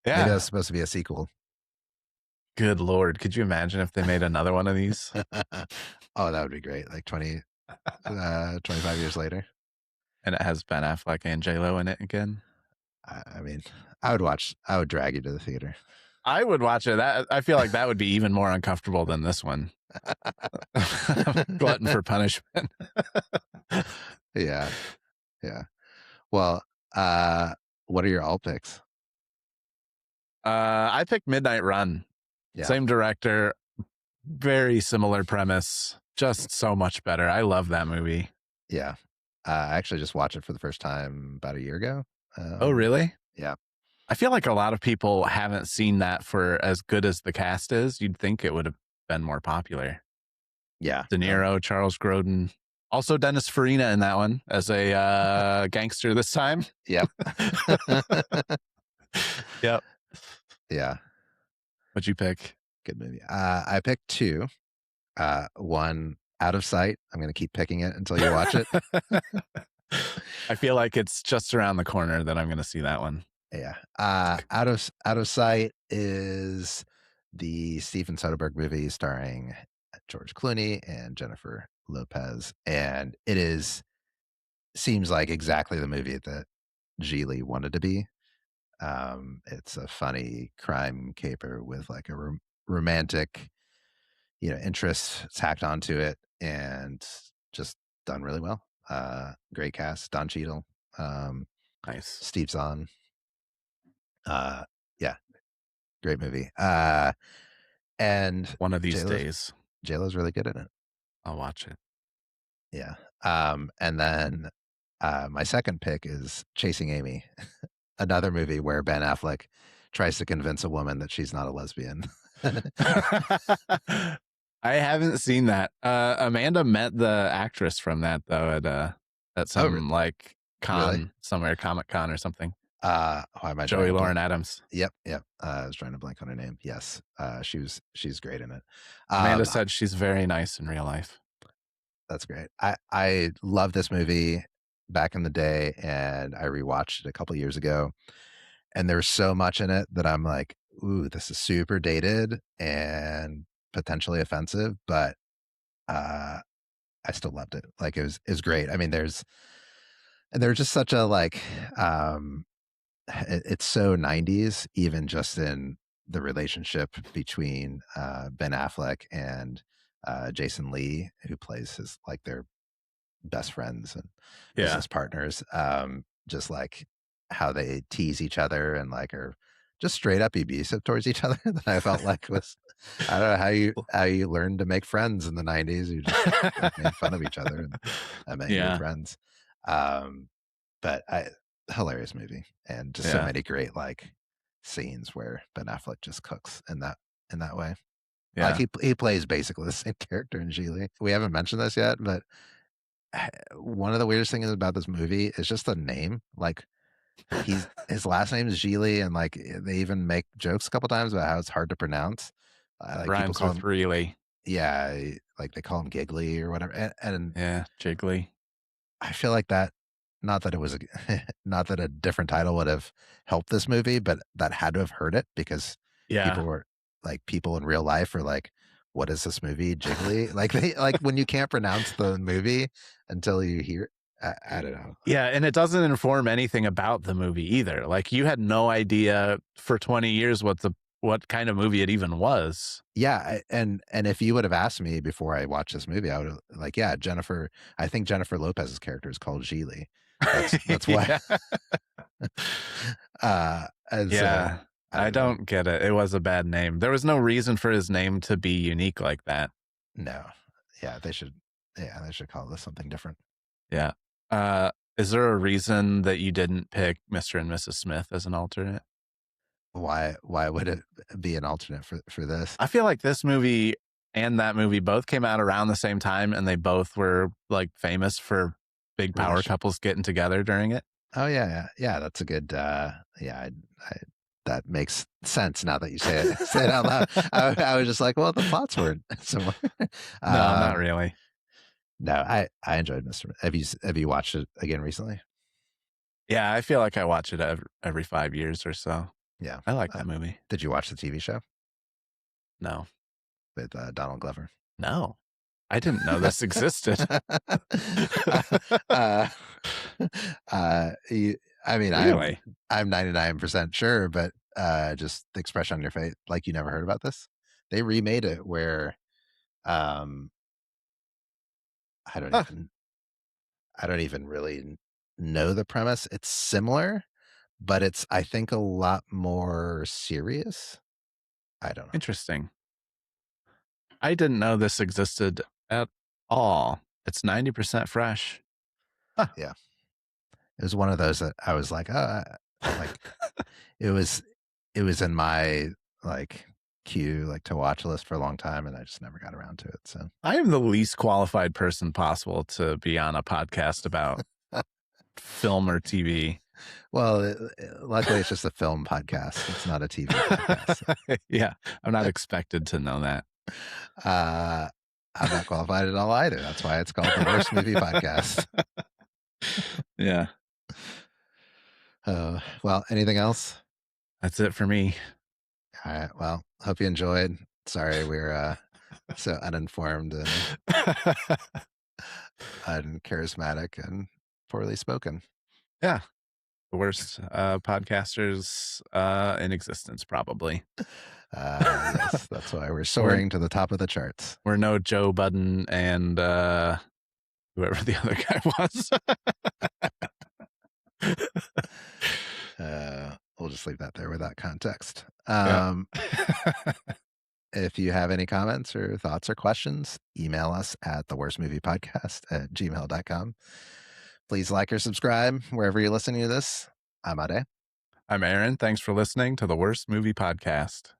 Yeah. Maybe that's supposed to be a sequel. Good Lord. Could you imagine if they made another one of these? Oh, that would be great. Like 25 years later. And it has Ben Affleck and J-Lo in it again. I mean, I would drag you to the theater. I would watch it. I feel like that would be even more uncomfortable than this one. Glutton for punishment. Yeah. Yeah. Well, what are your all picks? I picked Midnight Run. Yeah. Same director, very similar premise, just so much better. I love that movie. Yeah. I actually just watched it for the first time about a year ago. Oh, really? Yeah. I feel like a lot of people haven't seen that. For as good as the cast is, you'd think it would have been more popular. Yeah. De Niro, Charles Grodin, also Dennis Farina in that one as a gangster this time. Yep. Yep. Yeah. What'd you pick? Good movie. I picked two. One, Out of Sight. I'm going to keep picking it until you watch it. I feel like it's just around the corner that I'm going to see that one. Yeah. Out of Sight is the Steven Soderbergh movie starring George Clooney and Jennifer Lopez, and seems like exactly the movie that Gigli wanted to be. It's a funny crime caper with like a romantic, interest tacked onto it, and just done really well. Great cast: Don Cheadle, nice, Steve Zahn. Yeah, great movie. And one of these days, J-Lo's really good in it. I'll watch it. Yeah. And then my second pick is Chasing Amy, another movie where Ben Affleck tries to convince a woman that she's not a lesbian. I haven't seen that. Amanda met the actress from that though at some like con somewhere, Comic Con or something. Joey Lauren Adams. Yep. I was trying to blank on her name. Yes. She's great in it. Amanda said she's very nice in real life. That's great. I love this movie back in the day, and I rewatched it a couple years ago, and there's so much in it that I'm like, ooh, this is super dated and potentially offensive, but I still loved it. Like it was great. I mean, there's just such a like it's so 90s, even just in the relationship between Ben Affleck and Jason Lee, who plays their best friends and Yeah. business partners. Just like how they tease each other and like are just straight up abusive towards each other. That I felt like was, I don't know how you learned to make friends in the 90s. You just like made fun of each other, and that meant you were Yeah. friends. But hilarious movie, and just so Yeah. many great like scenes where Ben Affleck just cooks in that way. Yeah. Like he plays basically the same character in Gigli. We haven't mentioned this yet, but one of the weirdest things about this movie is just the name. Like his last name is Gigli, and like they even make jokes a couple times about how it's hard to pronounce. Like people Rhymes call with him, really. yeah, like they call him Gigli or whatever. And Yeah. Jiggly. I feel like that, not that it was not that a different title would have helped this movie, but that had to have hurt it, because Yeah. people in real life are like, what is this movie, Jiggly? Like they like when you can't pronounce the movie until you hear. I don't know. Yeah, and it doesn't inform anything about the movie either. Like you had no idea for 20 years what kind of movie it even was. Yeah, and if you would have asked me before I watched this movie, I would have like, yeah, Jennifer. I think Jennifer Lopez's character is called Gigli. That's why. And Yeah. so I don't get it. It was a bad name. There was no reason for his name to be unique like that. No. Yeah, they should call this something different. Yeah. Is there a reason that you didn't pick Mr. and Mrs. Smith as an alternate? Why would it be an alternate for this? I feel like this movie and that movie both came out around the same time, and they both were like famous for big power couples getting together during it. Oh yeah. That's a good. Yeah, that makes sense now that you say it out loud. I was just like, well, the plots weren't similar. No, not really. No, I enjoyed Mr. Have you watched it again recently? Yeah, I feel like I watch it every 5 years or so. Yeah, I like that movie. Did you watch the TV show? No. With Donald Glover? No. I didn't know this existed. I mean, really? I'm 99% sure, but just the expression on your face, like you never heard about this. They remade it where I don't even really know the premise. It's similar, but it's, I think, a lot more serious. I don't know. Interesting. I didn't know this existed at all. It's 90% fresh. Huh. Yeah. It was one of those that I was like, like it was in my like queue, like to watch list for a long time, and I just never got around to it. So I am the least qualified person possible to be on a podcast about film or TV. Well, luckily it's just a film podcast. It's not a TV podcast. Yeah, I'm not expected to know that. I'm not qualified at all either. That's why it's called the Worst Movie Podcast. Yeah. Well, anything else? That's it for me. All right. Well, hope you enjoyed. Sorry, we're so uninformed and uncharismatic and poorly spoken. Yeah. The worst podcasters in existence, probably. Yes, that's why we're soaring to the top of the charts. We're no Joe Budden and whoever the other guy was. We'll just leave that there without context. Yeah. If you have any comments or thoughts or questions, email us at theworstmoviepodcast@gmail.com. Please like or subscribe wherever you're listening to this. I'm Ade. I'm Aaron. Thanks for listening to the Worst Movie Podcast.